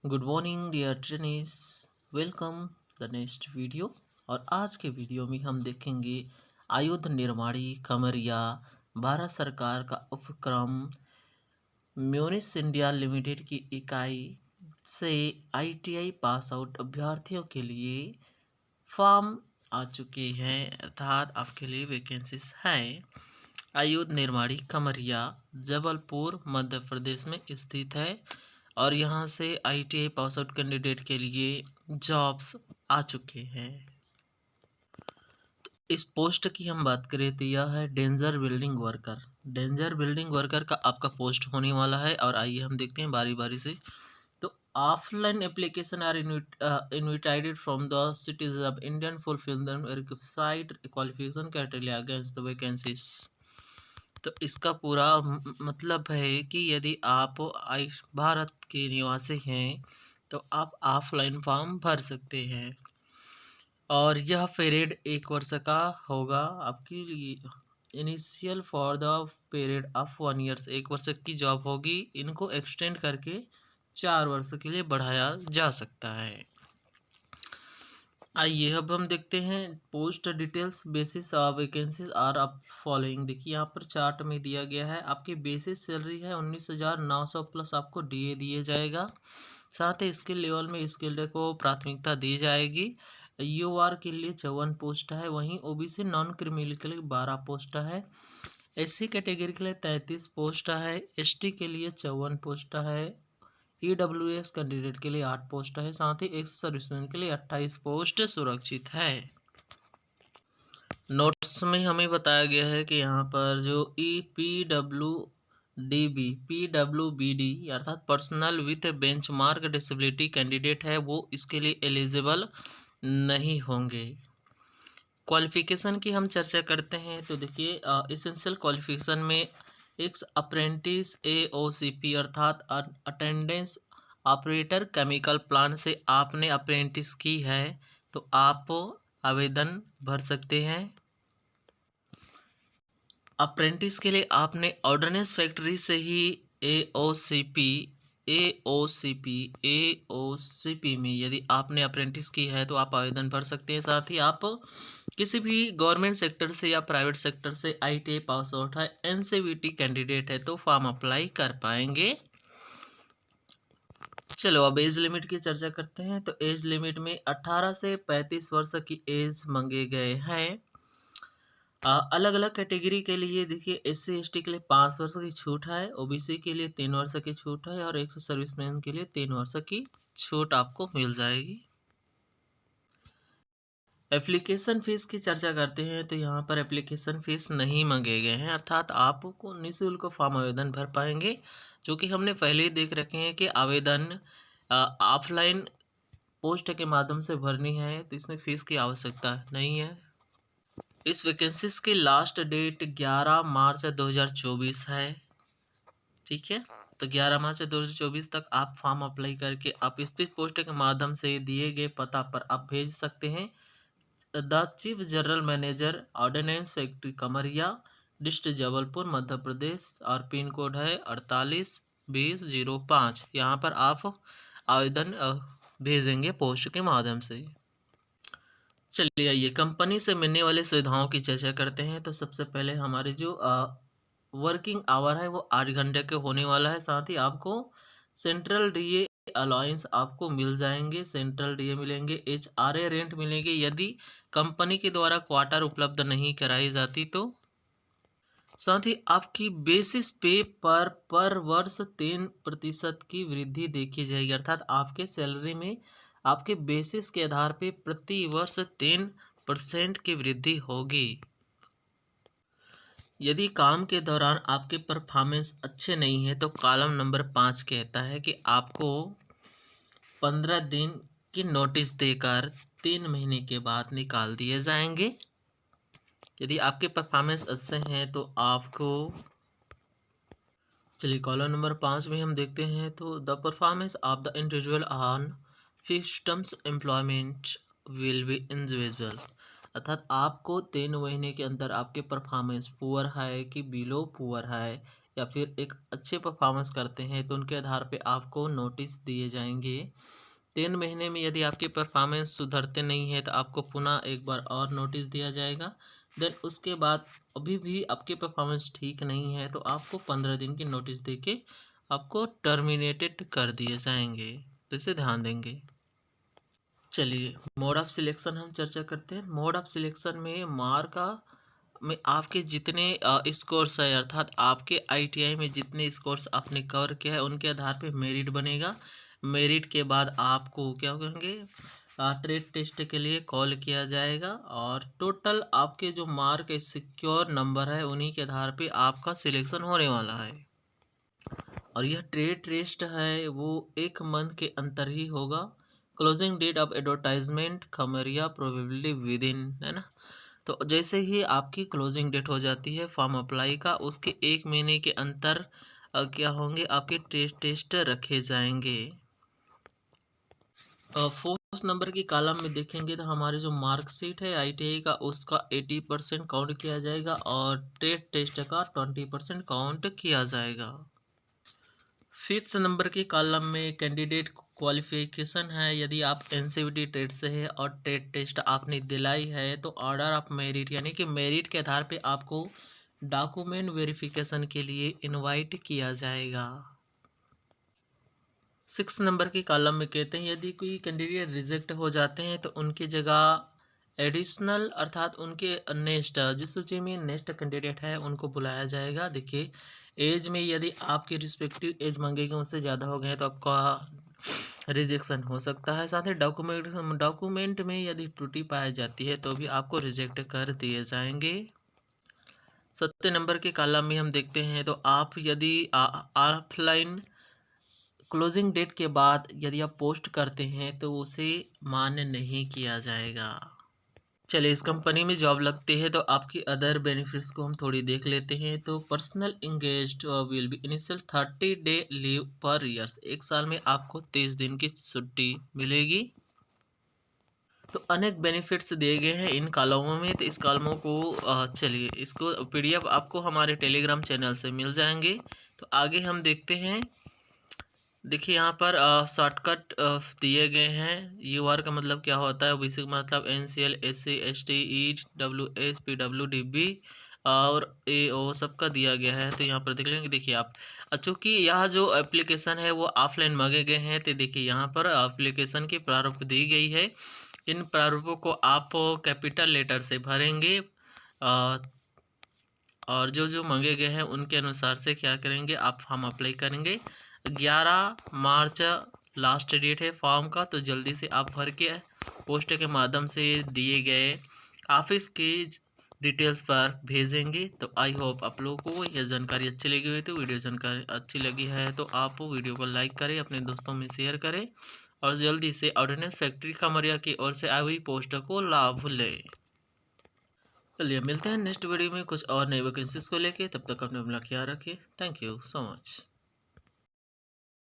Good morning dear trainees. Welcome the next video. और आज के वीडियो में हम देखेंगे आयुध निर्माणी खमरिया भारत सरकार का उपक्रम म्यूनिस इंडिया लिमिटेड की इकाई से आईटीआई पास आउट अभ्यर्थियों के लिए फॉर्म आ चुके हैं, अर्थात आपके लिए वैकेंसीज हैं। आयुध निर्माणी खमरिया जबलपुर मध्य प्रदेश में स्थित है और यहाँ से आईटीआई पास आउट कैंडिडेट के लिए जॉब्स आ चुके हैं। इस पोस्ट की हम बात करें तो यह है danger building worker. Danger building worker का आपका पोस्ट होने वाला है और आइए हम देखते हैं बारी बारी से। तो offline application are invited from the citizen of Indian fulfil the website qualification criteria against the vacancies. तो इसका पूरा मतलब है कि यदि आप भारत के निवासी हैं तो आप ऑफलाइन फॉर्म भर सकते हैं और यह पीरियड 1 वर्ष का होगा आपके लिए। Initial for the period of 1 year, 1 वर्ष की जॉब होगी, इनको एक्सटेंड करके 4 वर्ष के लिए बढ़ाया जा सकता है। आइए अब हम देखते हैं post details. Basis vacancies are up following. देखिए यहाँ पर चार्ट में दिया गया है। आपकी बेसिस सैलरी है 19,900 प्लस आपको डीए दिए जाएगा। साथ ही स्किल लेवल में स्किल्ड को प्राथमिकता दी जाएगी। यूआर के लिए 54 पोस्ट है, वहीं ओबीसी नॉन क्रिमिनल के लिए 12 पोस्ट है, एससी कैटेगरी के लिए 33 पोस्ट है, एसटी के लिए 54 पोस्ट है, ईडब्ल्यूएस कैंडिडेट के लिए 8 पोस्ट है, साथ ही एक्स सर्विसमैन के लिए 28 पोस्ट सुरक्षित है। नोट्स में हमें बताया गया है कि यहाँ पर जो पीडब्ल्यूबीडी अर्थात personal with benchmark disability candidate है वो इसके लिए एलिजिबल नहीं होंगे। क्वालिफिकेशन की हम चर्चा करते हैं तो देखिए एसेंशियल क्वालिफिकेशन में एक्स अप्रेंटिस एओसीपी अर्थात अटेंडेंस ऑपरेटर केमिकल प्लांट से आपने अप्रेंटिस की है तो आप आवेदन भर सकते हैं। अप्रेंटिस के लिए आपने ऑर्डिनेंस फैक्ट्री से ही एओसीपी में यदि आपने अप्रेंटिस की है तो आप आवेदन भर सकते हैं। साथ ही आप किसी भी गवर्नमेंट सेक्टर से या प्राइवेट सेक्टर से आईटीआई पास आउट है, एनसीवीटी कैंडिडेट है तो फॉर्म अप्लाई कर पाएंगे। चलो अब एज लिमिट की चर्चा करते हैं। तो एज लिमिट में 18 से 35 वर्ष की एज मांगे गए हैं। अलग अलग कैटेगरी के लिए देखिए एससी एसटी के लिए 5 वर्ष की छूट है, ओबीसी के लिए 3 वर्ष की छूट है और एक्स सर्विसमैन के लिए 3 वर्ष की छूट आपको मिल जाएगी। एप्लीकेशन फ़ीस की चर्चा करते हैं तो यहाँ पर एप्लीकेशन फ़ीस नहीं मांगे गए हैं, अर्थात आपको निःशुल्क फॉर्म आवेदन भर पाएंगे। जो कि हमने पहले ही देख रखे हैं कि आवेदन ऑफलाइन पोस्ट के माध्यम से भरनी है तो इसमें फ़ीस की आवश्यकता नहीं है। इस वैकेंसीज की लास्ट डेट 11 मार्च 2024 है। ठीक है, तो 11 मार्च 2024 तक आप फॉर्म अप्लाई करके आप स्पीड पोस्ट के माध्यम से दिए गए पता पर आप भेज सकते हैं। The chief general manager ordnance factory कमरिया, डिस्ट्रिक्ट जबलपुर मध्य प्रदेश और पिन कोड है 482005। यहाँ पर आप आवेदन भेजेंगे पोस्ट के माध्यम से। चलिए आइए कंपनी से मिलने वाले सुविधाओं की चर्चा करते हैं। तो सबसे पहले हमारे जो वर्किंग आवर है वो 8 घंटे के होने वाला है। साथ ही आपको सेंट्रल डीए अलाउंस आपको मिल जाएंगे, सेंट्रल डीए मिलेंगे, एचआरए रेंट मिलेंगे यदि कंपनी के द्वारा क्वार्टर उपलब्ध नहीं कराई जाती तो। साथ ही आपकी बेसिस पे पर वर्ष 3% की वृद्धि देखी जाएगी, अर्थात आपके सैलरी में आपके बेसिस के आधार पे प्रति वर्ष 3% की वृद्धि होगी। यदि काम के दौरान आपके परफॉर्मेंस अच्छे नहीं है तो कॉलम नंबर 5 कहता है कि आपको 15 दिन की नोटिस देकर 3 महीने के बाद निकाल दिए जाएंगे। यदि आपके परफॉर्मेंस अच्छे हैं तो आपको, चलिए कॉलम नंबर 5 में हम देखते हैं तो the performance of the individual on fixed terms employment will be individual, अर्थात आपको 3 महीने के अंदर आपके परफॉर्मेंस पुअर है कि बिलो पुअर है या फिर एक अच्छे परफॉर्मेंस करते हैं तो उनके आधार पे आपको नोटिस दिए जाएंगे। 3 महीने में यदि आपकी परफॉर्मेंस सुधरते नहीं है तो आपको पुनः एक बार और नोटिस दिया जाएगा। देन उसके बाद अभी भी आपकी परफॉर्मेंस ठीक नहीं है तो आपको 15 दिन की नोटिस देके आपको टर्मिनेटेड कर दिए जाएंगे। तो इसे ध्यान देंगे। चलिए मोड ऑफ सिलेक्शन हम चर्चा करते हैं। मोड ऑफ सिलेक्शन में में आपके जितने स्कोर्स है, अर्थात आपके आईटीआई में जितने स्कोर्स आपने कवर किया है उनके आधार पे मेरिट बनेगा। मेरिट के बाद आपको क्या करेंगे, ट्रेड टेस्ट के लिए कॉल किया जाएगा और टोटल आपके जो मार्क सिक्योर नंबर है उन्हीं के आधार पे आपका सिलेक्शन होने वाला है। और यह ट्रेड टेस्ट है वो 1 मंथ के अंतर ही होगा। Closing date of advertisement Khamaria probably within, है ना। तो जैसे ही आपकी क्लोजिंग डेट हो जाती है फॉर्म अप्लाई का, उसके 1 महीने के अंतर क्या होंगे, आपके टेस्ट रखे जाएंगे। 4 नंबर की कॉलम में देखेंगे तो हमारी जो मार्कशीट है आईटीआई का उसका 80% काउंट किया जाएगा और ट्रेड टेस्ट का 20% काउंट किया जाएगा। 5th नंबर के कॉलम में कैंडिडेट क्वालिफिकेशन है। यदि आप एनसीवीटी ट्रेड से है और ट्रेड टेस्ट आपने दिलाई है तो ऑर्डर ऑफ मेरिट यानी कि मेरिट के आधार पे आपको डॉक्यूमेंट वेरिफिकेशन के लिए इनवाइट किया जाएगा। 6 नंबर के कॉलम में कहते हैं यदि कोई कैंडिडेट रिजेक्ट हो जाते हैं तो उनकी जगह एडिशनल अर्थात उनके नेक्स्ट जिस सूची में नेक्स्ट कैंडिडेट है उनको बुलाया जाएगा। देखिए एज में यदि आपकी रिस्पेक्टिव एज मांगेगी उससे ज़्यादा हो गए तो आपका रिजेक्शन हो सकता है। साथ ही डॉक्यूमेंट में यदि त्रुटि पाई जाती है तो भी आपको रिजेक्ट कर दिए जाएंगे। 7 नंबर के कॉलम में हम देखते हैं तो आप यदि ऑफलाइन क्लोजिंग डेट के बाद यदि आप पोस्ट करते हैं तो उसे मान्य नहीं किया जाएगा। चलिए इस कंपनी में जॉब लगती है तो आपकी अदर बेनिफिट्स को हम थोड़ी देख लेते हैं। तो personal engaged will be initial 30 day leave पर ईयर्स, 1 साल में आपको 30 दिन की छुट्टी मिलेगी। तो अनेक बेनिफिट्स दिए गए हैं इन कॉलमों में। तो इस कॉलमों को चलिए इसको पीडीएफ आपको हमारे टेलीग्राम चैनल से मिल जाएंगे। तो आगे हम देखते हैं। देखिए यहाँ पर शॉर्टकट दिए गए हैं। यूआर का मतलब क्या होता है, ओबीसी का मतलब एनसीएल एससी एसटी ईडब्ल्यूएस पीडब्ल्यूडीबी और एओ सबका दिया गया है। तो यहाँ पर देख लेंगे। देखिए आप चूँकि यह जो एप्लीकेशन है वो ऑफलाइन मांगे गए हैं तो देखिए यहाँ पर एप्लीकेशन की प्रारूप दी गई है। इन प्रारूपों को आप कैपिटल लेटर से भरेंगे और जो जो मांगे गए हैं उनके अनुसार से क्या करेंगे, आप फॉर्म अप्लाई करेंगे। 11 मार्च लास्ट डेट है फॉर्म का, तो जल्दी से आप भर के पोस्ट के माध्यम से दिए गए ऑफिस की डिटेल्स पर भेजेंगे। तो आई होप आप लोगों को यह जानकारी अच्छी लगी हुई। तो वीडियो जानकारी अच्छी लगी है तो आप वीडियो को लाइक करें, अपने दोस्तों में शेयर करें और जल्दी से ऑर्डिनेंस फैक्ट्री खमरिया की ओर से आई हुई पोस्ट को लाभ लें। चलिए मिलते हैं नेक्स्ट वीडियो में कुछ और नई वैकेंसीज को लेके। तब तक अपने अपना ख्याल रखिए। Thank you so much.